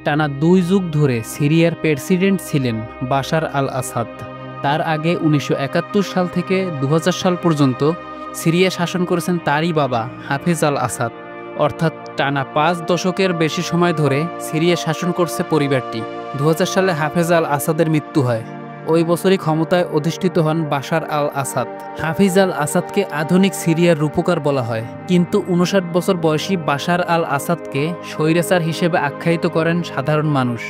টানা 2 যুগ ধরে সিরিয়ার প্রেসিডেন্ট ছিলেন বাশার আল আসাদ। তার আগে 1971 সাল থেকে 2000 সাল পর্যন্ত সিরিয়া শাসন করেছেন তারই বাবা হাফেজ আল আসাদ। অর্থাৎ টানা 5 দশকের বেশি সময় ধরে সিরিয়া শাসন করছে পরিবারটি। 2000 সালে হাফেজ আল আসাদের মৃত্যু হয়। ওই বছরই ক্ষমতায় অধিষ্ঠিত হন বাশার আল আসাদ। হাফিজ আল আসাদকে আধুনিক সিরিয়ার রূপকার বলা হয়, কিন্তু 59 বছর বয়সী বাশার আল আসাদকে স্বৈরাচার হিসেবে আখ্যায়িত করেন সাধারণ মানুষ।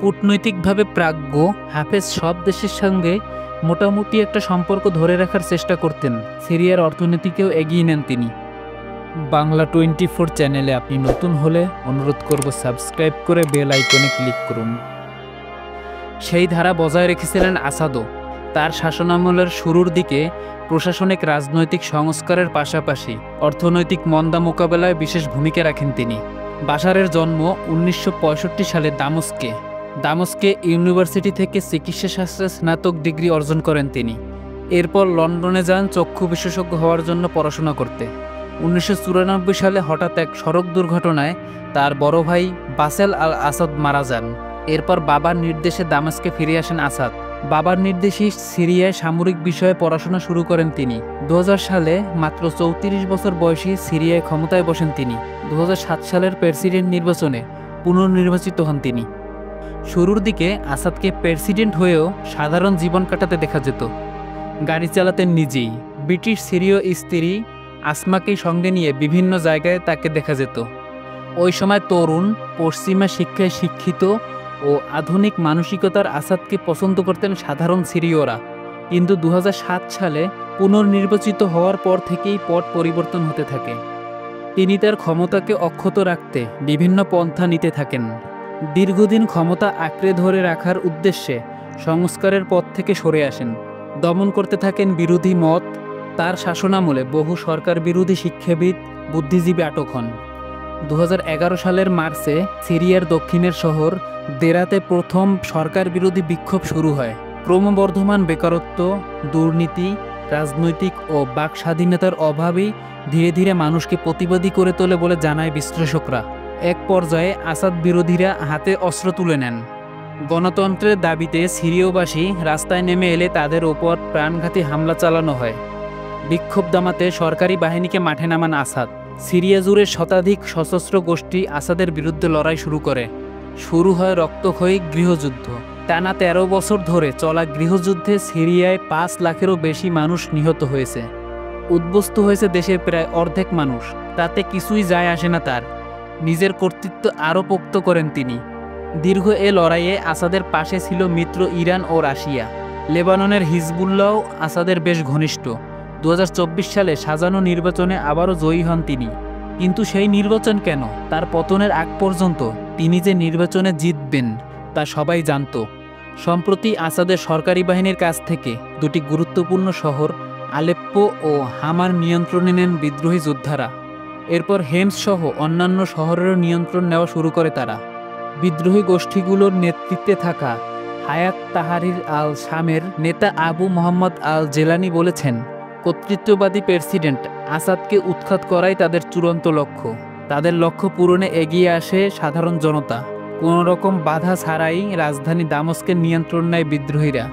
কূটনৈতিকভাবে প্রাজ্ঞ হাফেজ সব দেশের সঙ্গে মোটামুটি একটা সম্পর্ক ধরে রাখার চেষ্টা করতেন। সিরিয়ার অর্থনীতিকেও এগিয়ে নেন তিনি। বাংলা 24 চ্যানেলে আপনি নতুন হলে অনুরোধ করব সাবস্ক্রাইব করে বেল আইকনে ক্লিক করুন। সেই ধারা বজায় রেখেছিলেন আসাদও। তার শাসনামলের শুরুর দিকে প্রশাসনিক রাজনৈতিক সংস্কারের পাশাপাশি অর্থনৈতিক মন্দা মোকাবেলায় বিশেষ ভূমিকা রাখেন তিনি। বাশারের জন্ম 1965 সালে দামস্কে ইউনিভার্সিটি থেকে চিকিৎসাশাস্ত্রে স্নাতক ডিগ্রি অর্জন করেন তিনি। এরপর লন্ডনে যান চক্ষু বিশেষজ্ঞ হওয়ার জন্য পড়াশোনা করতে। 1994 সালে হঠাৎ এক সড়ক দুর্ঘটনায় তার বড় ভাই বাসেল আল আসাদ মারা যান। এরপর বাবার নির্দেশে দামেস্কে ফিরে আসেন আসাদ। বাবার নির্দেশেই সিরিয়ায় সামরিক বিষয়ে পড়াশোনা শুরু করেন তিনি। 2000 সালে মাত্র 34 বছর বয়সী সিরিয়ায় ক্ষমতায় বসেন তিনি। 2007 সালের প্রেসিডেন্ট নির্বাচনে পুনর্নির্বাচিত হন তিনি। শুরুর দিকে আসাদকে প্রেসিডেন্ট হয়েও সাধারণ জীবন কাটাতে দেখা যেত। গাড়ি চালাতেন নিজেই। ব্রিটিশ সিরীয় স্ত্রী আসমাকেই সঙ্গে নিয়ে বিভিন্ন জায়গায় তাকে দেখা যেত। ওই সময় তরুণ, পশ্চিমা শিক্ষায় শিক্ষিত ও আধুনিক মানসিকতার আসাদকে পছন্দ করতেন সাধারণ সিরীয়রা। কিন্তু 2007 সালে পুনর্নির্বাচিত হওয়ার পর থেকেই পট পরিবর্তন হতে থাকে। তিনি তার ক্ষমতাকে অক্ষত রাখতে বিভিন্ন পন্থা নিতে থাকেন। দীর্ঘদিন ক্ষমতা আঁকড়ে ধরে রাখার উদ্দেশ্যে সংস্কারের পথ থেকে সরে আসেন। দমন করতে থাকেন বিরোধী মত। তার শাসনামলে বহু সরকার বিরোধী শিক্ষাবিদ, বুদ্ধিজীবী আটক হন। 2011 সালের মার্চে সিরিয়ার দক্ষিণের শহর দেরাতে প্রথম সরকার বিরোধী বিক্ষোভ শুরু হয়। ক্রমবর্ধমান বেকারত্ব, দুর্নীতি, রাজনৈতিক ও বাক স্বাধীনতার অভাবই ধীরে ধীরে মানুষকে প্রতিবাদী করে তোলে বলে জানায় বিশ্লেষকরা। এক পর্যায়ে আসাদ বিরোধীরা হাতে অস্ত্র তুলে নেন। গণতন্ত্রের দাবিতে সিরীয়বাসী রাস্তায় নেমে এলে তাদের ওপর প্রাণঘাতী হামলা চালানো হয়। বিক্ষোভ দমাতে সরকারি বাহিনীকে মাঠে নামান আসাদ। সিরিয়া জুড়ে শতাধিক সশস্ত্র গোষ্ঠী আসাদের বিরুদ্ধে লড়াই শুরু করে। শুরু হয় রক্তক্ষয়ী গৃহযুদ্ধ। টানা 13 বছর ধরে চলা গৃহযুদ্ধে সিরিয়ায় 5 লাখেরও বেশি মানুষ নিহত হয়েছে। উদ্বস্ত হয়েছে দেশের প্রায় অর্ধেক মানুষ। তাতে কিছুই যায় আসে না তার। নিজের কর্তৃত্ব আরও পোক্ত করেন তিনি। দীর্ঘ এ লড়াইয়ে আসাদের পাশে ছিল মিত্র ইরান ও রাশিয়া। লেবাননের হিজবুল্লাহও আসাদের বেশ ঘনিষ্ঠ। 2024 সালে সাজানো নির্বাচনে আবারও জয়ী হন তিনি। কিন্তু সেই নির্বাচন কেন? তার পতনের আগ পর্যন্ত তিনি যে নির্বাচনে জিতবেন তা সবাই জানত। সম্প্রতি আসাদের সরকারি বাহিনীর কাছ থেকে 2টি গুরুত্বপূর্ণ শহর আলেপ্পো ও হামার নিয়ন্ত্রণে নেন বিদ্রোহী যোদ্ধারা। এরপর হেমস সহ অন্যান্য শহরেরও নিয়ন্ত্রণ নেওয়া শুরু করে তারা। বিদ্রোহী গোষ্ঠীগুলোর নেতৃত্বে থাকা হায়াত তাহরির আল শামের নেতা আবু মোহাম্মদ আল জেলানি বলেছেন, কর্তৃত্ববাদী প্রেসিডেন্ট আসাদকে উৎখাত করাই তাদের চূড়ান্ত লক্ষ্য। তাদের লক্ষ্য পূরণে এগিয়ে আসে সাধারণ জনতা। কোনো রকম বাধা ছাড়াই রাজধানী দামেস্কের নিয়ন্ত্রণ নেয় বিদ্রোহীরা।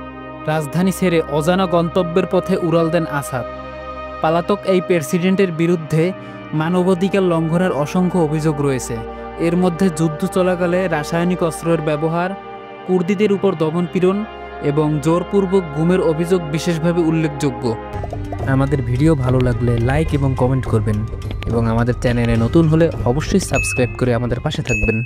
রাজধানী ছেড়ে অজানা গন্তব্যের পথে উড়াল দেন আসাদ। পলাতক এই প্রেসিডেন্টের বিরুদ্ধে মানবাধিকার লঙ্ঘনের অসংখ্য অভিযোগ রয়েছে। এর মধ্যে যুদ্ধ চলাকালে রাসায়নিক অস্ত্রের ব্যবহার, কুর্দিদের উপর দমনপীড়ন এবং জোরপূর্বক গুমের অভিযোগ বিশেষভাবে উল্লেখযোগ্য। আমাদের ভিডিও ভালো লাগলে লাইক এবং কমেন্ট করবেন এবং আমাদের চ্যানেলে নতুন হলে অবশ্যই সাবস্ক্রাইব করে আমাদের পাশে থাকবেন।